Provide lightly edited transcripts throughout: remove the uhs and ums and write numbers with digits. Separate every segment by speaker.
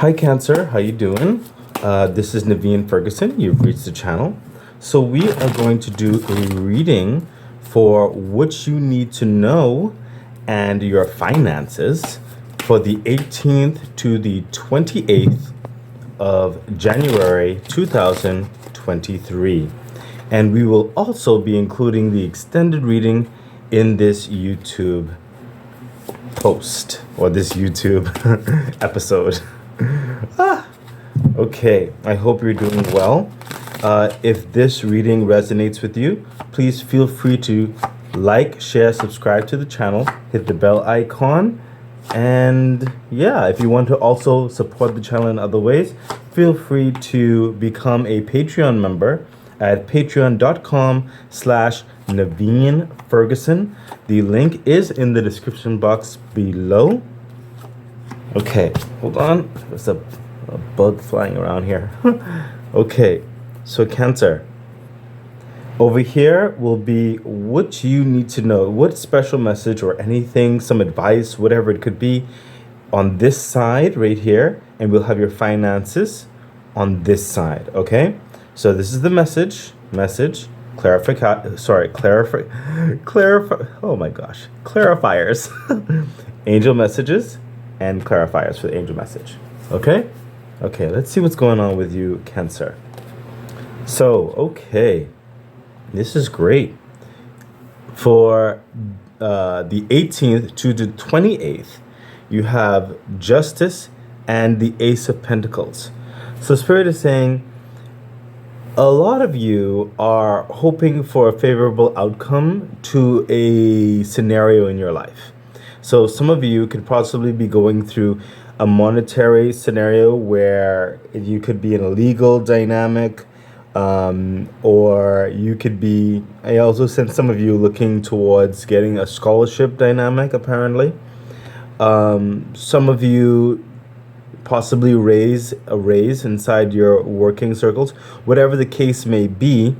Speaker 1: Hi Cancer, how you doing? This is Naveen Ferguson. You've reached the channel. So we are going to do a reading for what you need to know and your finances for the 18th to the 28th of January 2023. And we will also be including the extended reading in this YouTube post or this YouTube episode. Okay, I hope you're doing well. If this reading resonates with you, please feel free to like, share, subscribe to the channel, hit the bell icon, and yeah, if you want to also support the channel in other ways, feel free to become a Patreon member at patreon.com/Naveen Ferguson. The link is in the description box below. Okay, hold on. There's a bug flying around here. Okay, so Cancer. Over here will be what you need to know, what special message or anything, some advice, whatever it could be on this side right here, and we'll have your finances on this side, okay? So this is the message, clarify, oh my gosh, clarifiers, angel messages, and clarifiers for the angel message, okay? Okay, let's see what's going on with you, Cancer. So, okay, this is great. For the 18th to the 28th, you have Justice and the Ace of Pentacles. So Spirit is saying, a lot of you are hoping for a favorable outcome to a scenario in your life. So some of you could possibly be going through a monetary scenario where you could be in a legal dynamic, or you could be, I also sense some of you looking towards getting a scholarship dynamic, apparently. Some of you possibly raise inside your working circles, whatever the case may be.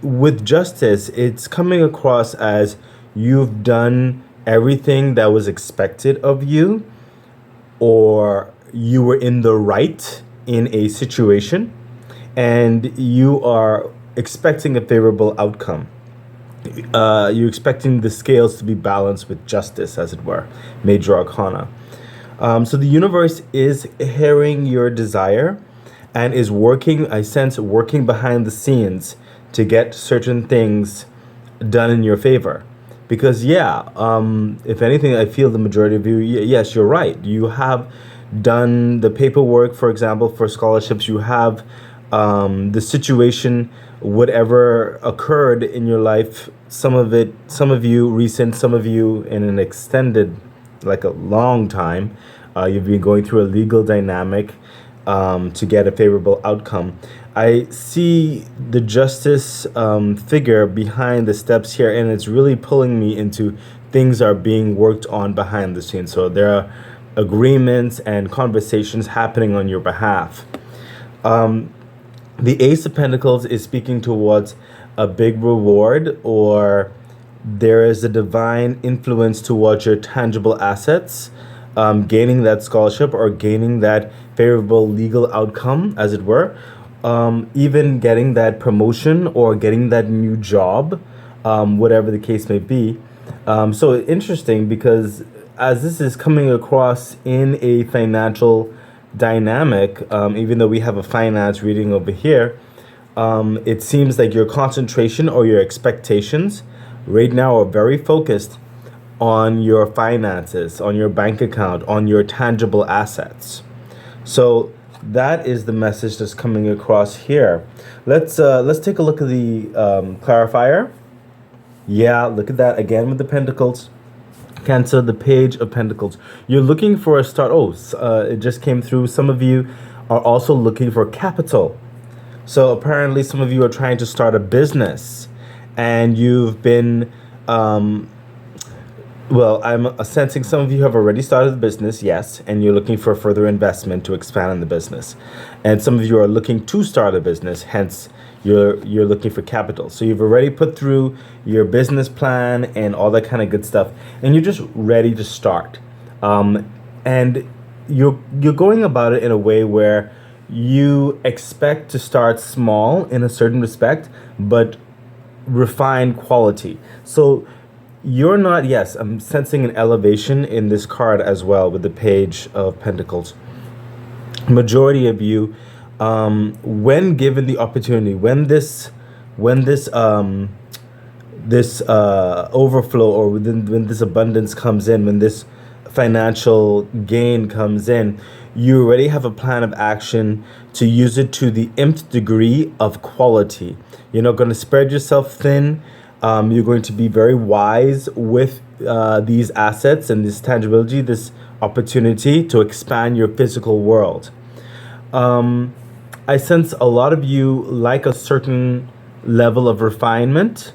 Speaker 1: With Justice, it's coming across as you've done everything that was expected of you, or you were in the right in a situation, and you are expecting a favorable outcome. You're expecting the scales to be balanced with justice, as it were, Major Arcana. So the universe is hearing your desire and is working, I sense, working behind the scenes to get certain things done in your favor. Because, yeah, if anything, I feel the majority of you, yes, you're right. You have done the paperwork, for example, for scholarships. You have the situation, whatever occurred in your life, some of you recent, some of you in an extended, like a long time. You've been going through a legal dynamic to get a favorable outcome. I see the Justice figure behind the steps here, and it's really pulling me into things are being worked on behind the scenes. So there are agreements and conversations happening on your behalf. The Ace of Pentacles is speaking towards a big reward, or there is a divine influence towards your tangible assets, gaining that scholarship or gaining that favorable legal outcome, as it were. Even getting that promotion or getting that new job, whatever the case may be. So interesting, because as this is coming across in a financial dynamic, even though we have a finance reading over here, it seems like your concentration or your expectations right now are very focused on your finances, on your bank account, on your tangible assets. So that is the message that's coming across here. Let's take a look at the clarifier. Yeah, look at that again with the Pentacles. Cancer, the Page of Pentacles. You're looking for a start. It just came through. Some of you are also looking for capital. So apparently some of you are trying to start a business, and you've been I'm sensing some of you have already started the business, yes, and you're looking for further investment to expand in the business. And some of you are looking to start a business, hence you're looking for capital. So you've already put through your business plan and all that kind of good stuff, and you're just ready to start. And you're going about it in a way where you expect to start small in a certain respect, but refine quality. So you're not, yes, I'm sensing an elevation in this card as well with the Page of Pentacles. Majority of you, when given the opportunity, when this overflow, or when this abundance comes in, when this financial gain comes in, you already have a plan of action to use it to the nth degree of quality. You're not going to spread yourself thin. You're going to be very wise with these assets and this tangibility, this opportunity to expand your physical world. I sense a lot of you like a certain level of refinement,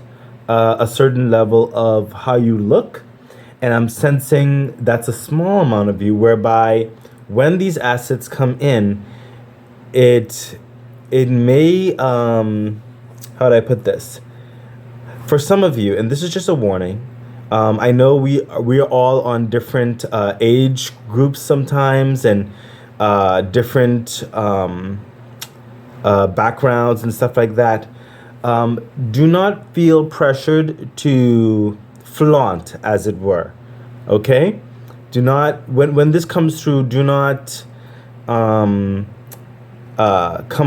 Speaker 1: a certain level of how you look. And I'm sensing that's a small amount of you, whereby when these assets come in, it may, how do I put this? For some of you, and this is just a warning, I know we are all on different age groups sometimes, and different backgrounds and stuff like that. Do not feel pressured to flaunt, as it were. Okay? Do not, when this comes through, do not come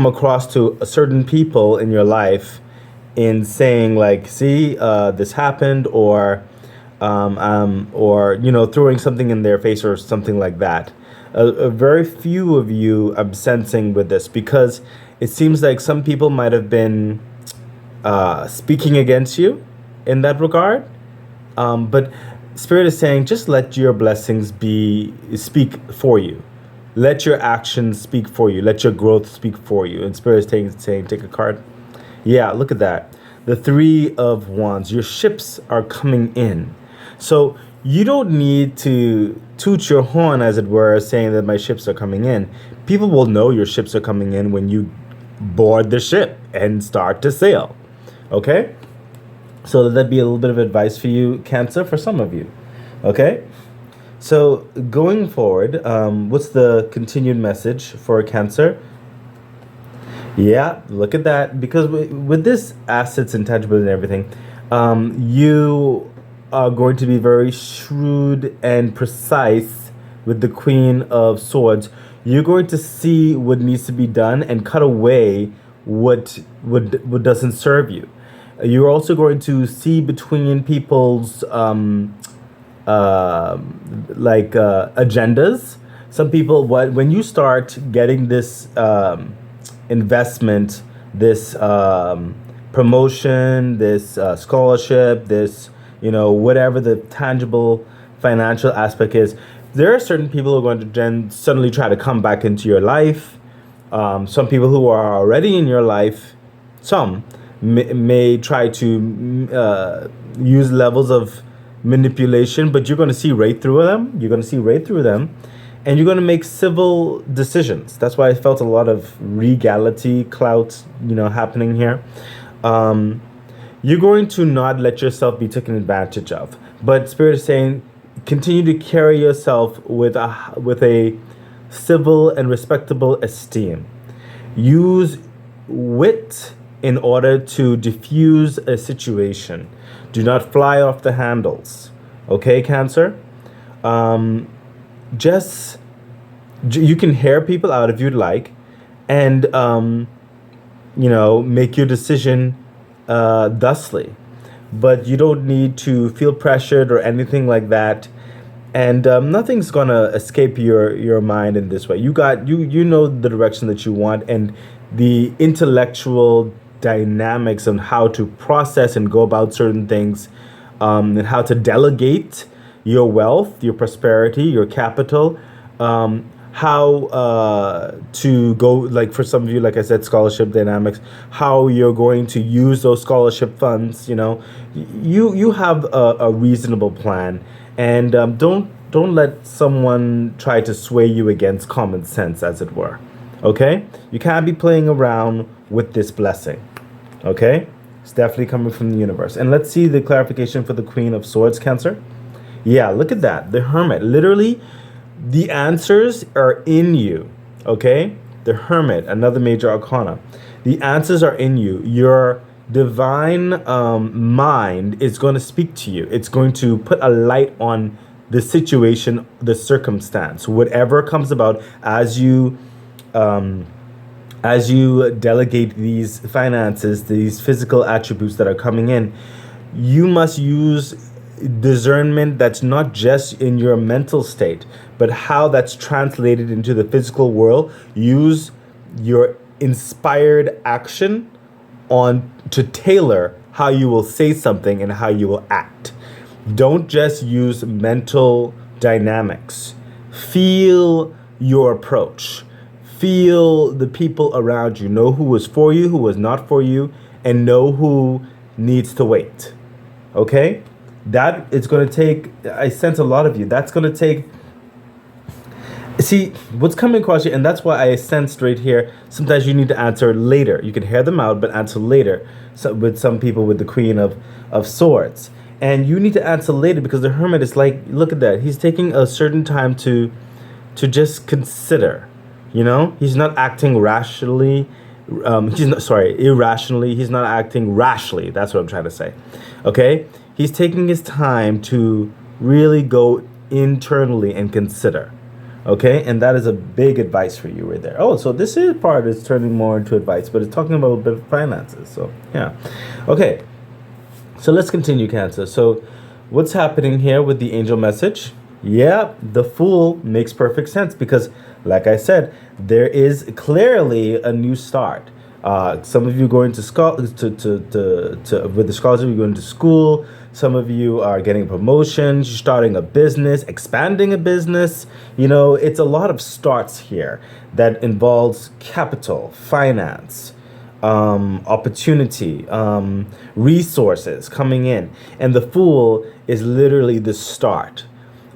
Speaker 1: across to certain people in your life in saying like, see, this happened, or throwing something in their face or something like that. A very few of you I'm sensing with this, because it seems like some people might have been speaking against you in that regard. But Spirit is saying, just let your blessings speak for you. Let your actions speak for you. Let your growth speak for you. And Spirit is saying, take a card. Yeah, look at that. The Three of Wands. Your ships are coming in. So you don't need to toot your horn, as it were, saying that my ships are coming in. People will know your ships are coming in when you board the ship and start to sail. Okay? So that'd be a little bit of advice for you, Cancer, for some of you. Okay? So going forward, what's the continued message for Cancer? Yeah, look at that. Because with this assets, intangibility, and everything, you are going to be very shrewd and precise with the Queen of Swords. You're going to see what needs to be done and cut away what doesn't serve you. You're also going to see between people's agendas. Some people, when you start getting this investment, this promotion, this scholarship, this, whatever the tangible financial aspect is, there are certain people who are going to then suddenly try to come back into your life. Some people who are already in your life, some may try to use levels of manipulation, but you're going to see right through them. You're going to see right through them. And you're going to make civil decisions. That's why I felt a lot of regality clout, happening here. You're going to not let yourself be taken advantage of. But Spirit is saying, continue to carry yourself with a civil and respectable esteem. Use wit in order to diffuse a situation. Do not fly off the handles. Okay, Cancer? You can hear people out if you'd like, and make your decision thusly, but you don't need to feel pressured or anything like that. And nothing's gonna escape your mind in this way. You know the direction that you want, and the intellectual dynamics on how to process and go about certain things, and how to delegate your wealth, your prosperity, your capital, how to go, like for some of you, like I said, scholarship dynamics, how you're going to use those scholarship funds. You have a reasonable plan, and don't let someone try to sway you against common sense, as it were. Okay? You can't be playing around with this blessing. Okay? It's definitely coming from the universe. And let's see the clarification for the Queen of Swords, Cancer. Yeah, look at that. The Hermit. Literally, The answers are in you, okay? The Hermit, another major arcana. The answers are in you. Your divine mind is going to speak to you. It's going to put a light on the situation, the circumstance, whatever comes about as you delegate these finances, these physical attributes that are coming in. You must use discernment that's not just in your mental state, but how that's translated into the physical world. Use your inspired action on to tailor how you will say something and how you will act. Don't just use mental dynamics. Feel your approach. Feel the people around you. Know who was for you, who was not for you, and know who needs to wait. Okay? That is going to take, I sense a lot of you, that's going to take, see, what's coming across you, and that's why I sensed right here, sometimes you need to answer later. You can hear them out, but answer later. So with some people with the Queen of Swords. And you need to answer later because the Hermit is like, look at that. He's taking a certain time to just consider. You know, he's not acting rationally. Irrationally. He's not acting rashly. That's what I'm trying to say. Okay? He's taking his time to really go internally and consider. Okay? And that is a big advice for you right there. Oh, so this is part is turning more into advice, but it's talking about a bit of finances. So, yeah. Okay. So let's continue, Cancer. So what's happening here with the angel message? Yeah, the Fool makes perfect sense because, like I said, there is clearly a new start. Some of you going to school, with the scholarship, you're going to school. Some of you are getting promotions, you're starting a business, expanding a business. You know, it's a lot of starts here that involves capital, finance, opportunity, resources coming in. And the Fool is literally the start.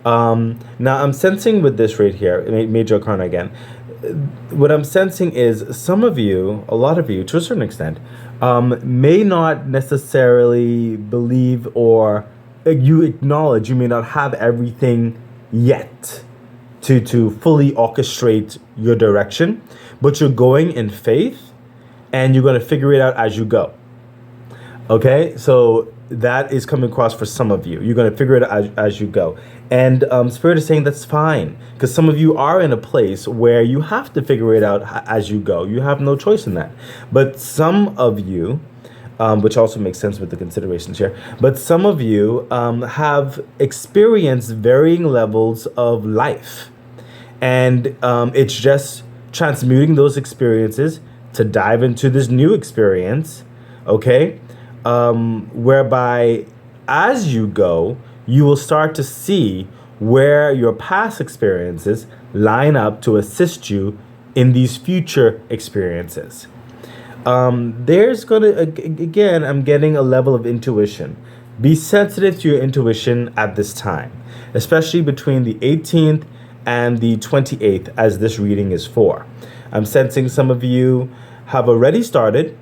Speaker 1: Now I'm sensing with this right here, major arcana again, what I'm sensing is some of you, a lot of you to a certain extent, may not necessarily believe or you acknowledge you may not have everything yet to fully orchestrate your direction, but you're going in faith and you're going to figure it out as you go. Okay, so that is coming across for some of you. You're going to figure it out as you go. And Spirit is saying that's fine because some of you are in a place where you have to figure it out as you go. You have no choice in that. But some of you, which also makes sense with the considerations here, but some of you have experienced varying levels of life. And it's just transmuting those experiences to dive into this new experience, okay? Whereby as you go, you will start to see where your past experiences line up to assist you in these future experiences. There's going to, again, I'm getting a level of intuition. Be sensitive to your intuition at this time, especially between the 18th and the 28th, as this reading is for. I'm sensing some of you have already started,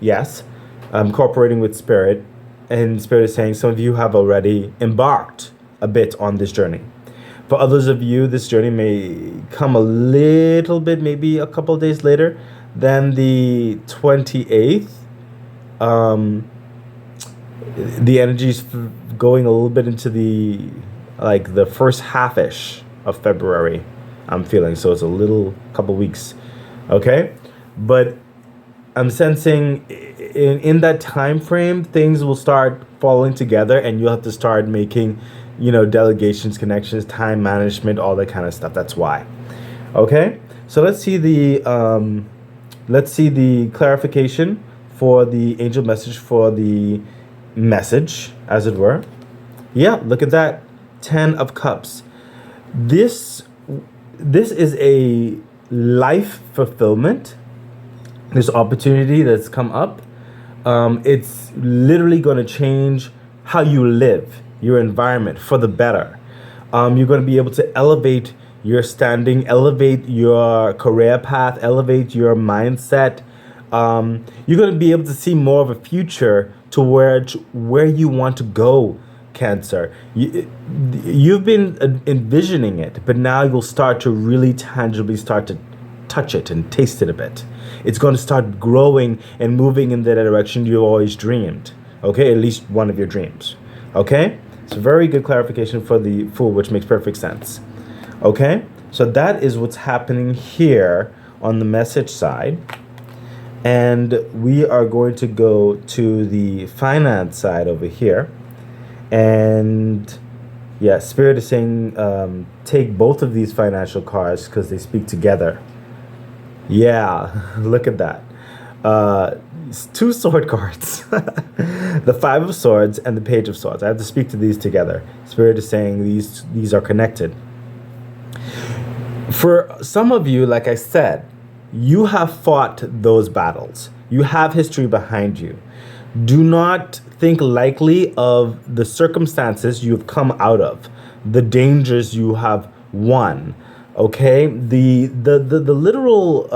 Speaker 1: yes, cooperating with Spirit, and Spirit is saying some of you have already embarked a bit on this journey. For others of you, this journey may come a little bit, maybe a couple of days later than the 28th. The energy's going a little bit into the first half-ish of February, I'm feeling. So it's a little couple weeks, okay? But I'm sensing in that time frame, things will start falling together and you'll have to start making, delegations, connections, time management, all that kind of stuff. That's why. Okay? So let's see the clarification for the angel message for the message, as it were. Yeah, look at that. 10 of Cups. This is a life fulfillment. This opportunity that's come up, it's literally going to change how you live, your environment for the better. You're going to be able to elevate your standing, elevate your career path, elevate your mindset. You're going to be able to see more of a future to where you want to go Cancer. You've been envisioning it, but now you'll start to really tangibly start to touch it and taste it a bit. It's going to start growing and moving in the direction you always dreamed. Okay, at least one of your dreams. Okay, it's a very good clarification for the Fool, which makes perfect sense. Okay, so that is what's happening here on the message side. And we are going to go to the finance side over here. And yeah, Spirit is saying take both of these financial cards because they speak together. Yeah, look at that. It's two sword cards. The Five of Swords and the Page of Swords. I have to speak to these together. Spirit is saying these are connected. For some of you, like I said, you have fought those battles. You have history behind you. Do not think lightly of the circumstances you've come out of, the dangers you have won. Okay, the literal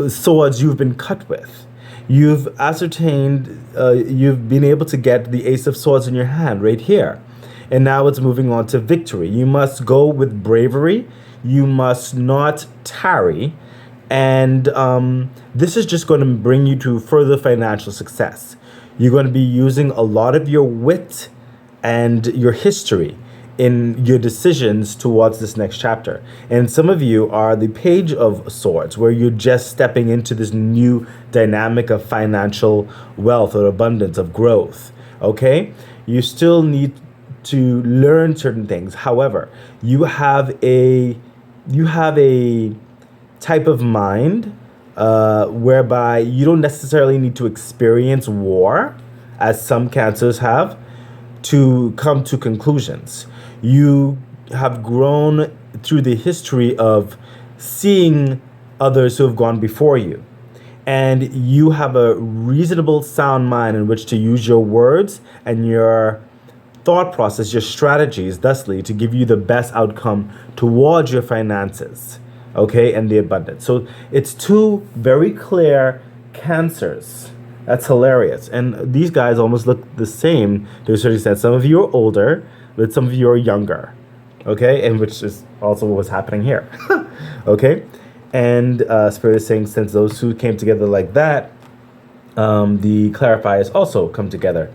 Speaker 1: swords you've been cut with. You've ascertained, you've been able to get the Ace of Swords in your hand right here. And now it's moving on to victory. You must go with bravery. You must not tarry. And this is just going to bring you to further financial success. You're going to be using a lot of your wit and your history in your decisions towards this next chapter. And some of you are the Page of Swords, where you're just stepping into this new dynamic of financial wealth or abundance, of growth. Okay? You still need to learn certain things. However, you have a type of mind whereby you don't necessarily need to experience war, as some cancers have, to come to conclusions. You have grown through the history of seeing others who have gone before you. And you have a reasonable, sound mind in which to use your words and your thought process, your strategies, thusly, to give you the best outcome towards your finances, okay, and the abundance. So it's two very clear cancers. That's hilarious. And these guys almost look the same to a certain extent. Some of you are older, but some of you are younger, okay, and which is also what was happening here, okay. And Spirit is saying, since those two came together like that, the clarifiers also come together.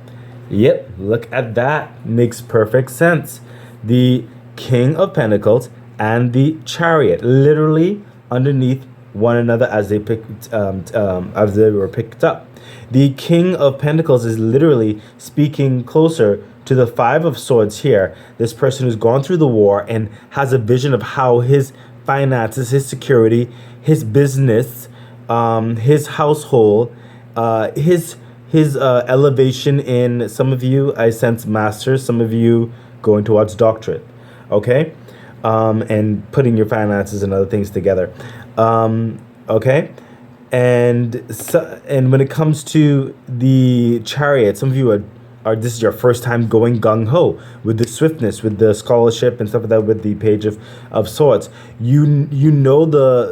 Speaker 1: Yep, look at that. Makes perfect sense. The King of Pentacles and the Chariot, literally underneath one another as they were picked up. The King of Pentacles is literally speaking closer to the Five of Swords here. This person who's gone through the war and has a vision of how his finances, his security, his business, his household, his elevation in, some of you, I sense masters, some of you going towards doctorate, okay? And putting your finances and other things together, okay? And when it comes to the Chariot, some of you are this is your first time going gung-ho with the swiftness, with the scholarship and stuff like that, with the Page of Swords. You know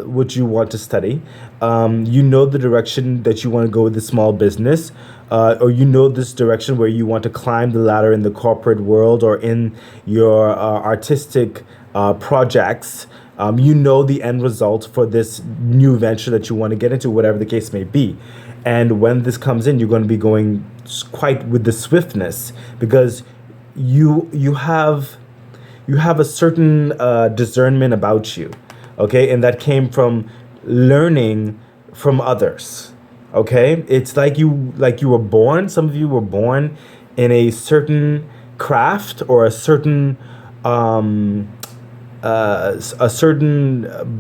Speaker 1: what you want to study. You know the direction that you want to go with the small business, or you know this direction where you want to climb the ladder in the corporate world or in your artistic projects. You know the end result for this new venture that you want to get into, whatever the case may be. And when this comes in, you're going to be going quite with the swiftness, because you have a certain discernment about you, okay? And that came from learning from others, okay? It's like you were born. Some of you were born in a certain craft or a certain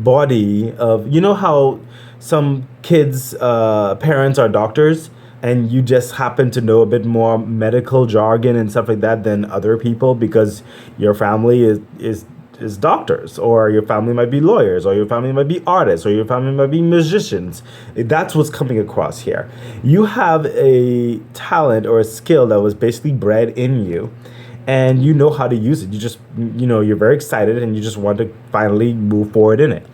Speaker 1: body of, you know how some kids' parents are doctors, and you just happen to know a bit more medical jargon and stuff like that than other people because your family is doctors, or your family might be lawyers, or your family might be artists, or your family might be musicians. That's what's coming across here. You have a talent or a skill that was basically bred in you, and you know how to use it. You just, you're very excited and you just want to finally move forward in it.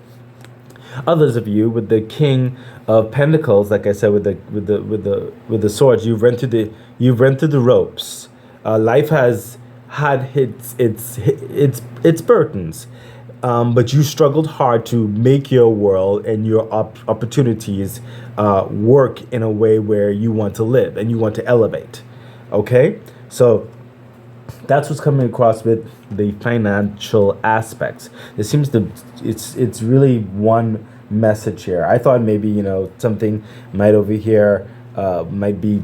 Speaker 1: Others of you with the King of Pentacles, like I said, with the swords, you've run through the ropes. Life has had its burdens, but you struggled hard to make your world and your opportunities work in a way where you want to live and you want to elevate. Okay, so that's what's coming across with the financial aspects. It seems to it's really one message here. I thought maybe something might over here might be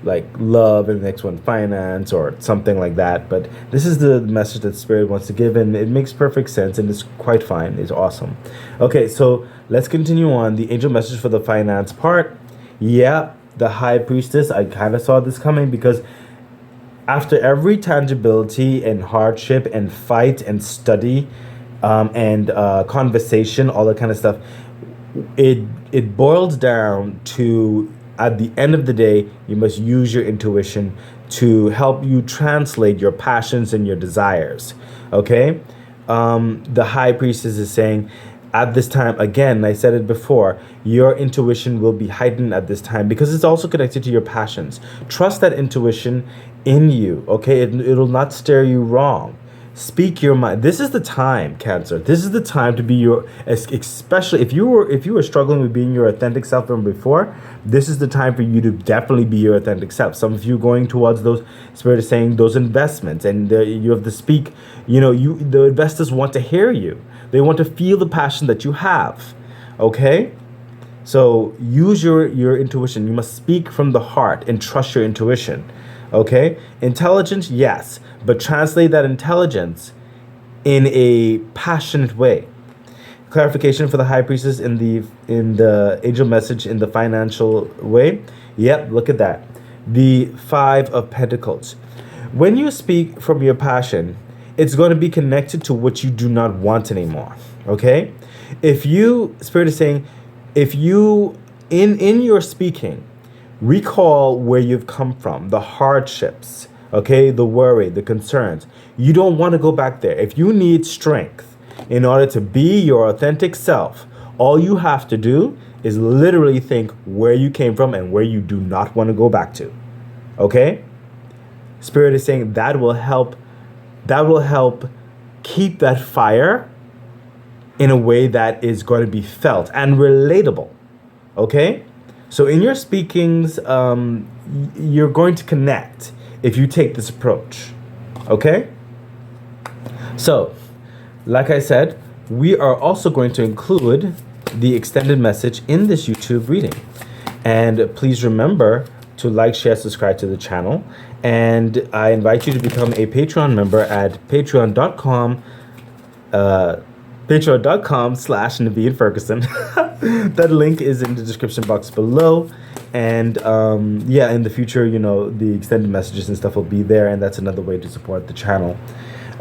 Speaker 1: like love, and the next one finance or something like that. But this is the message that Spirit wants to give, and it makes perfect sense, and it's quite fine. It's awesome. Okay, so let's continue on the angel message for the finance part. Yeah, the High Priestess. I kind of saw this coming because after every tangibility and hardship and fight and study and conversation, all that kind of stuff, it boils down to, at the end of the day, you must use your intuition to help you translate your passions and your desires. Okay? The High Priestess is saying, at this time, again, I said it before, your intuition will be heightened at this time because it's also connected to your passions. Trust that intuition in you, okay? It'll not steer you wrong. Speak your mind. This is the time, Cancer. This is the time to be your, especially if you were struggling with being your authentic self from before, this is the time for you to definitely be your authentic self. Some of you going towards those, Spirit is saying, those investments, and you have to speak, the investors want to hear you. They want to feel the passion that you have, okay? So use your intuition. You must speak from the heart and trust your intuition. Okay, intelligence, yes, but translate that intelligence in a passionate way. Clarification for the High Priestess in the angel message in the financial way. Yep, look at that. The Five of Pentacles. When you speak from your passion, it's going to be connected to what you do not want anymore. Okay, if you, Spirit is saying, if you in your speaking, recall where you've come from, the hardships, okay, the worry, the concerns. You don't want to go back there. If you need strength in order to be your authentic self, all you have to do is literally think where you came from and where you do not want to go back to. Okay? Spirit is saying that will help keep that fire in a way that is going to be felt and relatable. Okay? So in your speakings, you're going to connect if you take this approach, okay? So, like I said, we are also going to include the extended message in this YouTube reading. And please remember to like, share, subscribe to the channel. And I invite you to become a Patreon member at patreon.com/Naveen Ferguson. That link is in the description box below. And in the future, the extended messages and stuff will be there, and that's another way to support the channel.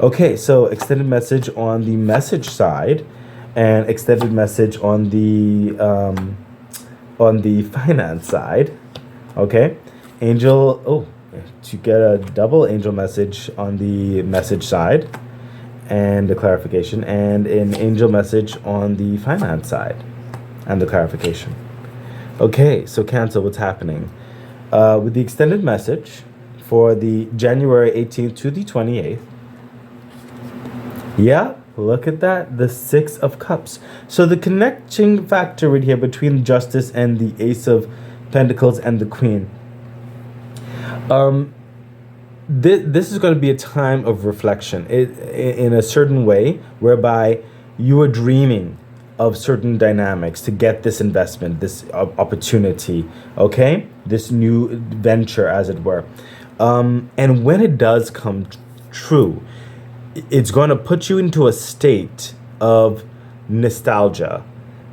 Speaker 1: Okay, so extended message on the message side and extended message on the finance side. Okay, to get a double angel message on the message side and the clarification, and an angel message on the finance side and the clarification. Okay, so Cancer, what's happening? With the extended message for the January 18th to the 28th. Yeah, look at that, the Six of Cups. So the connecting factor right here between Justice and the Ace of Pentacles and the Queen. This is going to be a time of reflection in a certain way, whereby you are dreaming of certain dynamics to get this investment, this opportunity, okay? This new venture, as it were. And when it does come true, it's going to put you into a state of nostalgia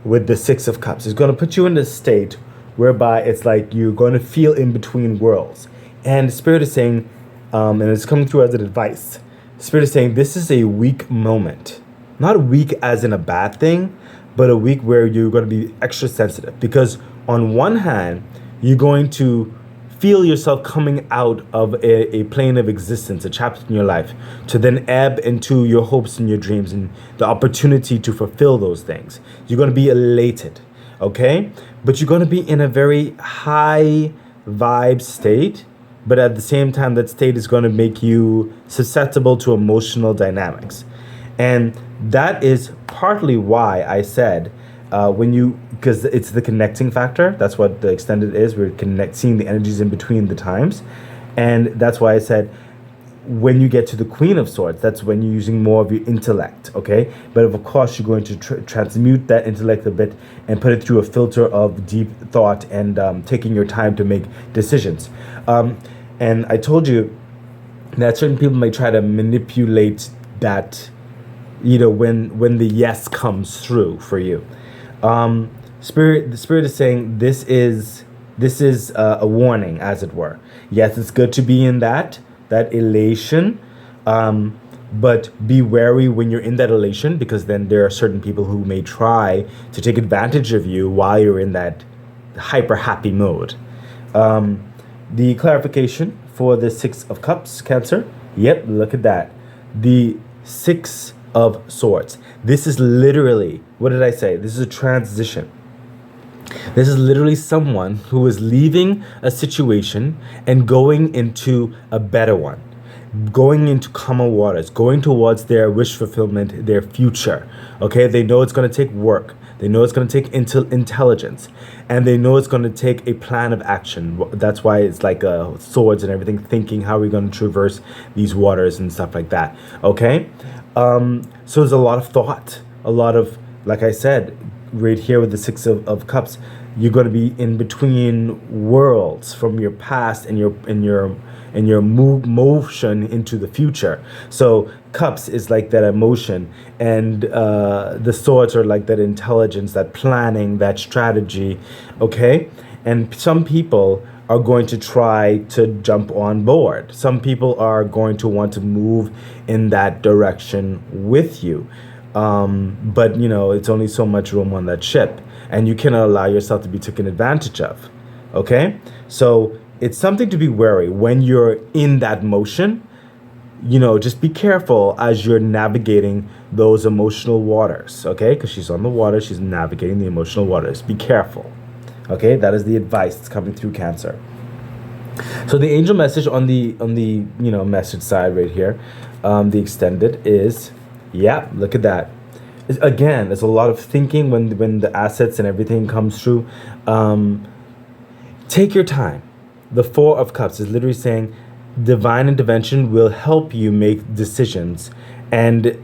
Speaker 1: with the Six of Cups. It's going to put you in a state whereby it's like you're going to feel in between worlds. And Spirit is saying, and it's coming through as an advice, Spirit is saying this is a weak moment. Not weak as in a bad thing, but a week where you're going to be extra sensitive. Because on one hand, you're going to feel yourself coming out of a plane of existence, a chapter in your life, to then ebb into your hopes and your dreams and the opportunity to fulfill those things. You're going to be elated, okay? But you're going to be in a very high vibe state but at the same time, that state is going to make you susceptible to emotional dynamics. And that is partly why I said, because it's the connecting factor. That's what the extended is. We're seeing the energies in between the times. And that's why I said, when you get to the Queen of Swords, that's when you're using more of your intellect, okay? But of course, you're going to transmute that intellect a bit and put it through a filter of deep thought and taking your time to make decisions. And I told you that certain people might try to manipulate that, when the yes comes through for you. The spirit is saying this is a warning, as it were. Yes, it's good to be in that elation, but be wary when you're in that elation, because then there are certain people who may try to take advantage of you while you're in that hyper happy mode. The clarification for the Six of Cups, Cancer. Yep, look at that. The Six of Swords. This is literally, what did I say? This is a transition. This is literally someone who is leaving a situation and going into a better one, going into calmer waters, going towards their wish fulfillment, their future. Okay, they know it's going to take work. They know it's going to take intelligence, and they know it's going to take a plan of action. That's why it's like swords and everything, thinking how are we going to traverse these waters and stuff like that. Okay, so there's a lot of thought, a lot of, like I said, right here with the Six of Cups, you're going to be in between worlds from your past and your motion into the future. So Cups is like that emotion, and the Swords are like that intelligence, that planning, that strategy. Okay, and some people are going to try to jump on board. Some people are going to want to move in that direction with you. But it's only so much room on that ship, and you cannot allow yourself to be taken advantage of. Okay, so it's something to be wary when you're in that motion. Just be careful as you're navigating those emotional waters. Okay, because she's on the water, she's navigating the emotional waters. Be careful. Okay, that is the advice that's coming through, Cancer. So the angel message on the message side right here, the extended is. Yeah, look at that. Again, there's a lot of thinking when the assets and everything comes through. Take your time. The Four of Cups is literally saying divine intervention will help you make decisions, and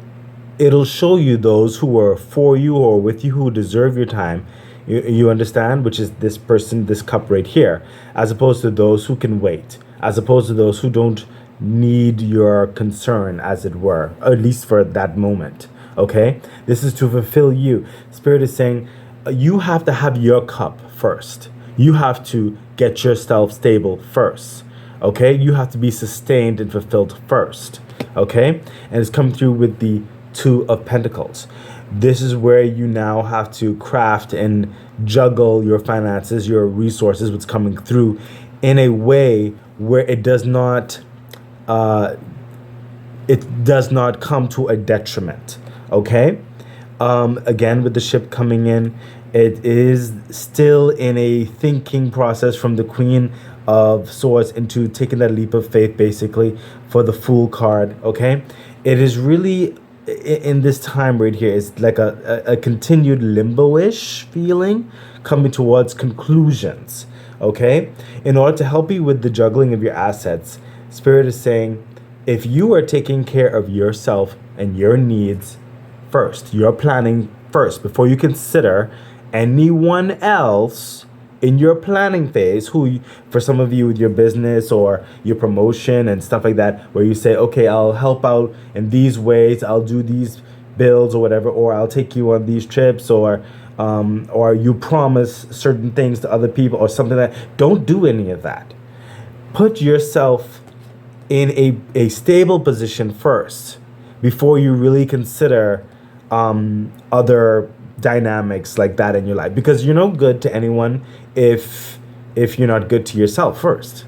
Speaker 1: it'll show you those who are for you or with you, who deserve your time. You understand? Which is this person, this cup right here, as opposed to those who can wait, as opposed to those who don't need your concern, as it were, at least for that moment. Okay, this is to fulfill you. Spirit is saying you have to have your cup first. You have to get yourself stable first. Okay, you have to be sustained and fulfilled first. Okay, and it's come through with the Two of Pentacles. This is where you now have to craft and juggle your finances, your resources, what's coming through, in a way where it does not come to a detriment. Okay, again, with the ship coming in, it is still in a thinking process from the Queen of Swords into taking that leap of faith, basically, for the Fool card. Okay, it is really in this time right here is like a continued limbo-ish feeling coming towards conclusions. Okay, in order to help you with the juggling of your assets, Spirit is saying, if you are taking care of yourself and your needs first, you're planning first before you consider anyone else in your planning phase, who, for some of you with your business or your promotion and stuff like that, where you say, okay, I'll help out in these ways, I'll do these bills or whatever, or I'll take you on these trips, or you promise certain things to other people or something like that. Don't do any of that. Put yourself in a stable position first before you really consider other dynamics like that in your life, because you're no good to anyone if you're not good to yourself first.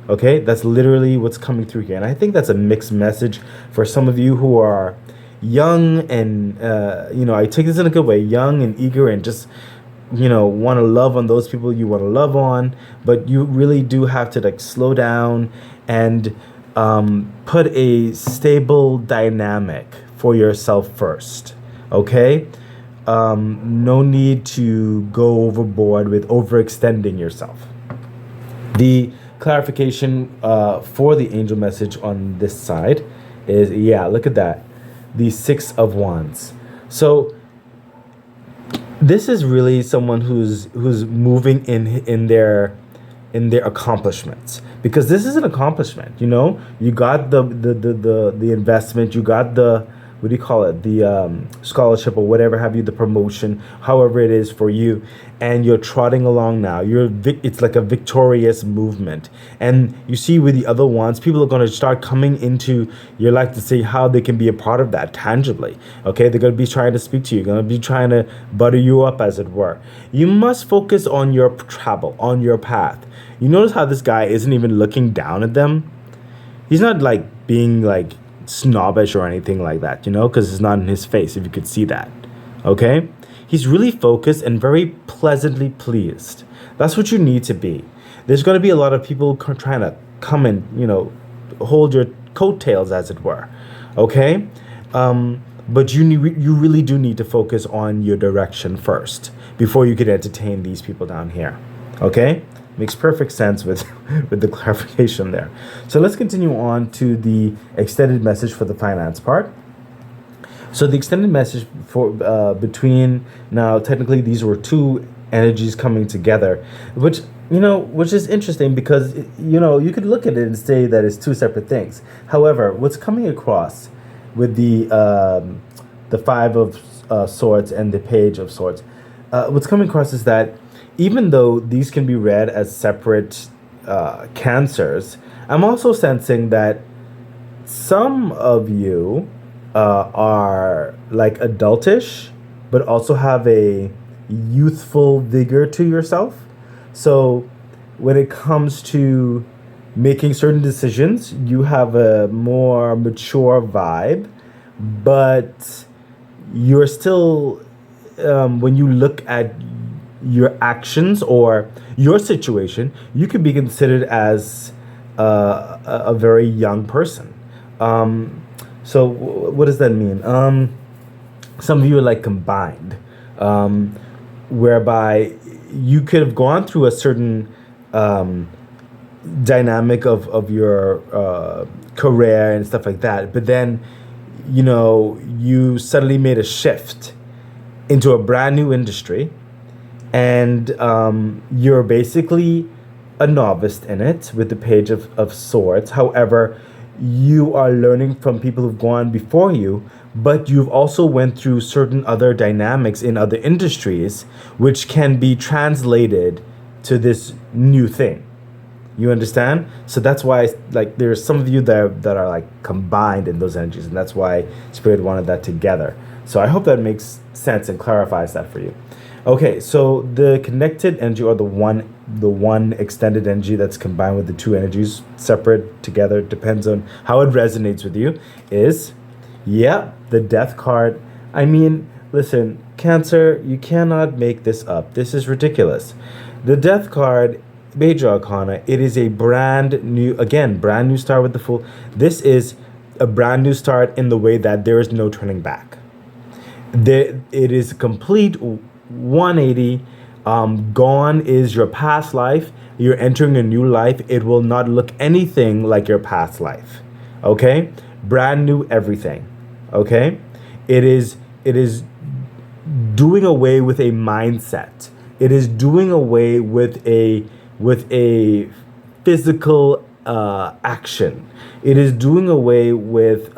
Speaker 1: Okay, that's literally what's coming through here, and I think that's a mixed message for some of you who are young and I take this in a good way, young and eager and just want to love on those people you want to love on, but you really do have to like slow down and put a stable dynamic for yourself first. Okay. No need to go overboard with overextending yourself. The clarification for the angel message on this side is, yeah, look at that, the Six of Wands. So this is really someone who's moving in their accomplishments, because this is an accomplishment. You got the investment, you got the, what do you call it, the scholarship or whatever have you, the promotion, however it is for you, and you're trotting along now. It's like a victorious movement, and you see with the other ones, people are going to start coming into your life to see how they can be a part of that tangibly. Okay, they're going to be trying to speak to you, going to be trying to butter you up, as it were. You must focus on your travel, on your path. You notice how this guy isn't even looking down at them. He's not like being like snobbish or anything like that, because it's not in his face, if you could see that. Okay, he's really focused and very pleasantly pleased. That's what you need to be. There's going to be a lot of people trying to come and hold your coattails, as it were. Okay, but you really do need to focus on your direction first before you could entertain these people down here. Okay, makes perfect sense with the clarification there. So let's continue on to the extended message for the finance part. So the extended message for between, now technically these were two energies coming together, which is interesting, because you could look at it and say that it's two separate things. However, what's coming across with the Five of Swords and the Page of Swords, what's coming across is that even though these can be read as separate cancers, I'm also sensing that some of you are like adultish, but also have a youthful vigor to yourself. So when it comes to making certain decisions, you have a more mature vibe, but you're still, when you look at your actions or your situation, you could be considered as a very young person. So what does that mean? Some of you are like combined, whereby you could have gone through a certain dynamic of your career and stuff like that, but then you suddenly made a shift into a brand new industry, and you're basically a novice in it with the Page of Swords. However, you are learning from people who've gone before you, but you've also went through certain other dynamics in other industries, which can be translated to this new thing. You understand? So that's why, like, there's some of you that are like combined in those energies, and that's why Spirit wanted that together. So I hope that makes sense and clarifies that for you. Okay, so the connected energy, or the one extended energy that's combined with the two energies separate together, depends on how it resonates with you, is, the Death card. I mean, listen, Cancer, you cannot make this up. This is ridiculous. The Death card, Major Arcana, it is a brand new start with the Fool. This is a brand new start in the way that there is no turning back. It is a complete 180. Gone is your past life. You're entering a new life. It will not look anything like your past life. Okay? Brand new everything. Okay? It is doing away with a mindset. It is doing away with a physical action. It is doing away with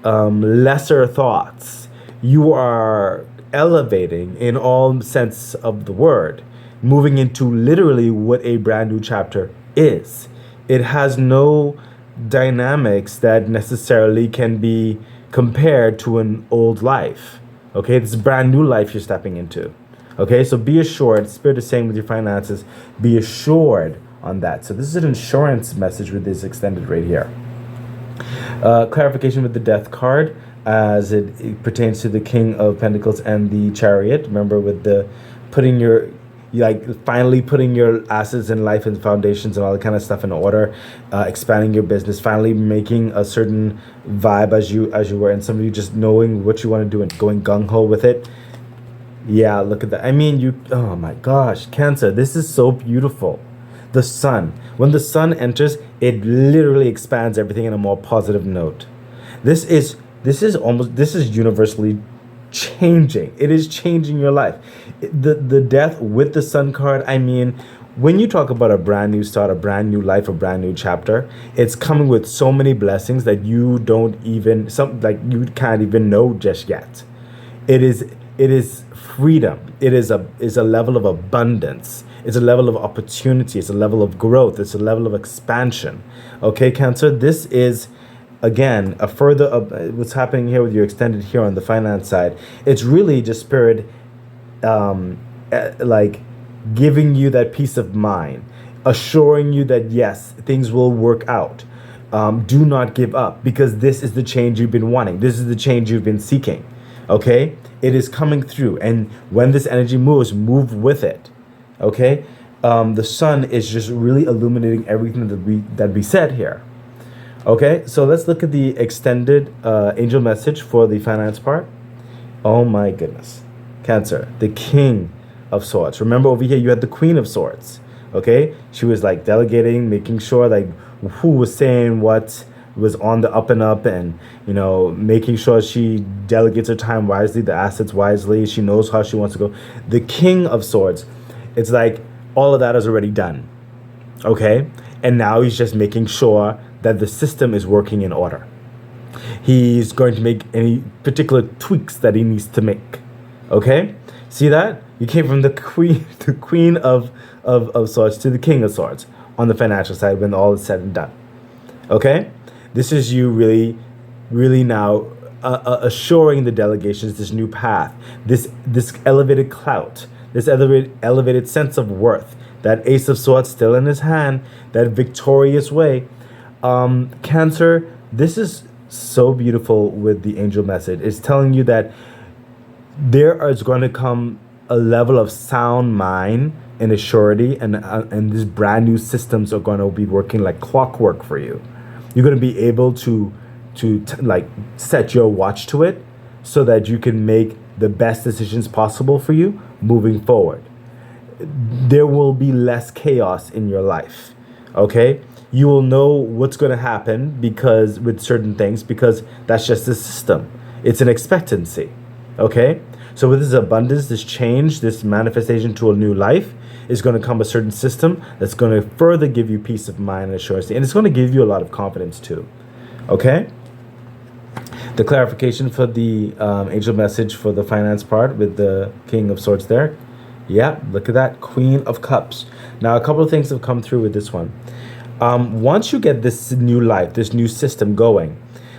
Speaker 1: lesser thoughts. You are elevating in all sense of the word, moving into literally what a brand new chapter is. It has no dynamics that necessarily can be compared to an old life. Okay, it's a brand new life you're stepping into. Okay, so be assured, Spirit is saying with your finances, be assured on that. So this is an insurance message with this extended right here. Clarification with the Death card, as it pertains to the King of Pentacles and the Chariot. Remember, with the putting your like finally putting your assets in life and foundations and all that kind of stuff in order, expanding your business, finally making a certain vibe as you were, and some of you just knowing what you want to do and going gung-ho with it. Yeah, look at that. I mean, oh my gosh, Cancer, this is so beautiful. The sun. When the sun enters, it literally expands everything in a more positive note. This is universally changing. It is changing your life. The death with the sun card, I mean, when you talk about a brand new start, a brand new life, a brand new chapter, it's coming with so many blessings that you can't even know just yet. It is freedom. It is a level of abundance. It's a level of opportunity. It's a level of growth. It's a level of expansion. Okay, Cancer, this is again a further of what's happening here with your extended here on the finance side. It's really just spirit, like giving you that peace of mind, assuring you that yes, things will work out. Do not give up, because this is the change you've been wanting. This is the change you've been seeking. Okay, it is coming through, and when this energy moves, move with it. Okay, the sun is just really illuminating everything that we said here. Okay, so let's look at the extended angel message for the finance part. Oh my goodness, Cancer, the King of Swords. Remember over here you had the Queen of Swords. Okay, she was like delegating, making sure like who was saying what, was on the up and up, and making sure she delegates her time wisely, the assets wisely. She knows how she wants to go. The King of Swords, it's like all of that is already done. Okay, and now he's just making sure that the system is working in order. He's going to make any particular tweaks that he needs to make. Okay, see that? You came from the queen of swords to the King of Swords on the financial side when all is said and done. Okay, this is you really now assuring the delegations this new path, this elevated clout, this elevated sense of worth, that Ace of Swords still in his hand, that victorious way. Cancer, this is so beautiful with the angel message. It's telling you that there is going to come a level of sound mind and a surety, and these brand new systems are going to be working like clockwork for you. You're going to be able to like set your watch to it so that you can make the best decisions possible for you moving forward. There will be less chaos in your life. Okay, you will know what's going to happen because with certain things, because that's just the system. It's an expectancy. Okay, so with this abundance, this change, this manifestation to a new life, is going to come a certain system that's going to further give you peace of mind and assurance, and it's going to give you a lot of confidence too. Okay, the clarification for the angel message for the finance part with the King of Swords there. Yeah, look at that, Queen of Cups. Now a couple of things have come through with this one. Once you get this new life, this new system going,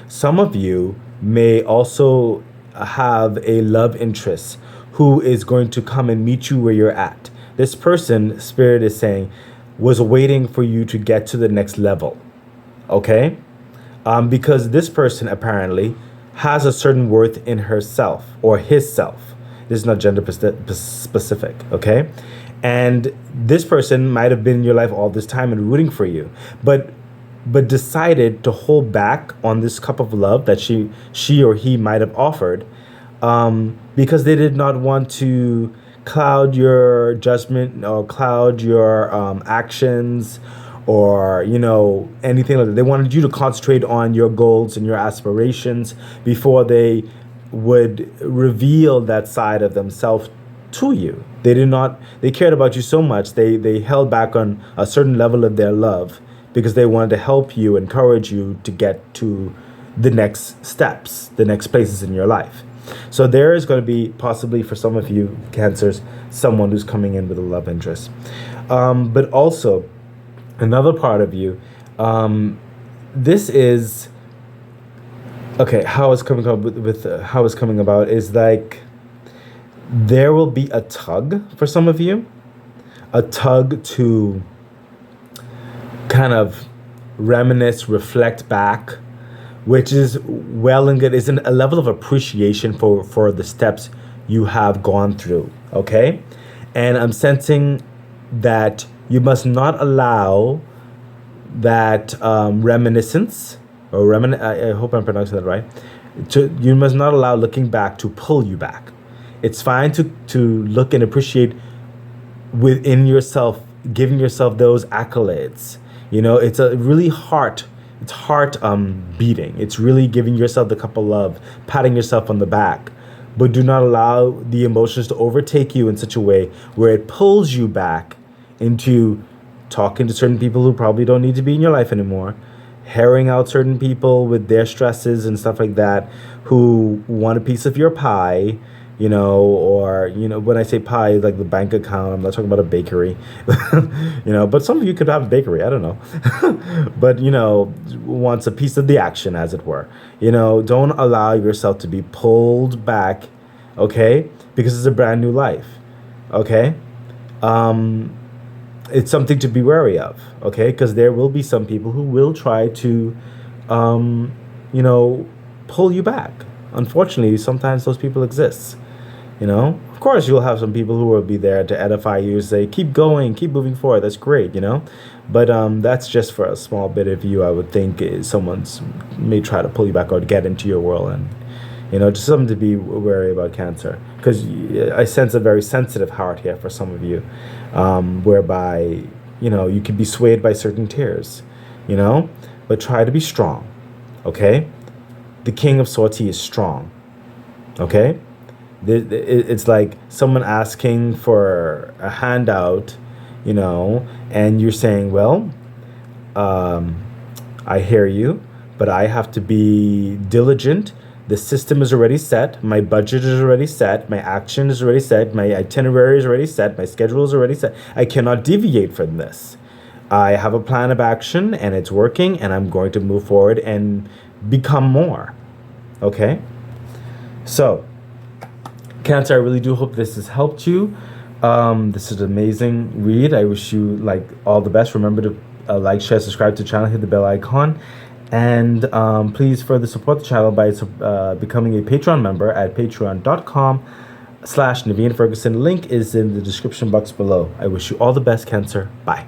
Speaker 1: some of you may also have a love interest who is going to come and meet you where you're at. This person, Spirit is saying, was waiting for you to get to the next level. Okay? Because this person apparently has a certain worth in herself or his self. This is not gender specific, okay? And this person might have been in your life all this time and rooting for you, but decided to hold back on this cup of love that she or he might have offered, because they did not want to cloud your judgment or cloud your actions, or anything like that. They wanted you to concentrate on your goals and your aspirations before they would reveal that side of themselves to you. They cared about you so much, they held back on a certain level of their love because they wanted to help you, encourage you to get to the next steps, the next places in your life. So there is going to be, possibly for some of you Cancers, someone who's coming in with a love interest. But also, another part of you, this is, okay, how it's coming up how it's coming about is like, there will be a tug for some of you, a tug to kind of reminisce, reflect back, which is well and good. It's a level of appreciation for the steps you have gone through, okay? And I'm sensing that you must not allow that reminiscence or I hope I'm pronouncing that right. You must not allow looking back to pull you back. It's fine to look and appreciate within yourself, giving yourself those accolades. You know, it's a really heart beating. It's really giving yourself the cup of love, patting yourself on the back. But do not allow the emotions to overtake you in such a way where it pulls you back into talking to certain people who probably don't need to be in your life anymore, herring out certain people with their stresses and stuff like that, who want a piece of your pie, you know, or, you know, when I say pie, like the bank account, I'm not talking about a bakery, you know, but some of you could have a bakery, I don't know, but, you know, wants a piece of the action, as it were. You know, don't allow yourself to be pulled back, okay, because it's a brand new life, okay? It's something to be wary of, okay? Because there will be some people who will try to, you know, pull you back. Unfortunately, sometimes those people exist, you know? Of course, you'll have some people who will be there to edify you, say, keep going, keep moving forward, that's great, you know? But that's just for a small bit of you, I would think, is someone's may try to pull you back or get into your world, and, you know, just something to be wary about, Cancer. Because I sense a very sensitive heart here for some of you, whereby, you know, you can be swayed by certain tears, you know, but try to be strong, okay? The King of Swords, he is strong, okay? It's like someone asking for a handout, you know, and you're saying, well, I hear you, but I have to be diligent. The system is already set. My budget is already set. My action is already set. My itinerary is already set. My schedule is already set. I cannot deviate from this. I have a plan of action and it's working, and I'm going to move forward and become more. Okay? So, Cancer, I really do hope this has helped you. This is an amazing read. I wish you like all the best. Remember to like, share, subscribe to the channel, hit the bell icon. And please further support the channel by becoming a Patreon member at patreon.com/Naveen Ferguson. Link is in the description box below. I wish you all the best, Cancer. Bye.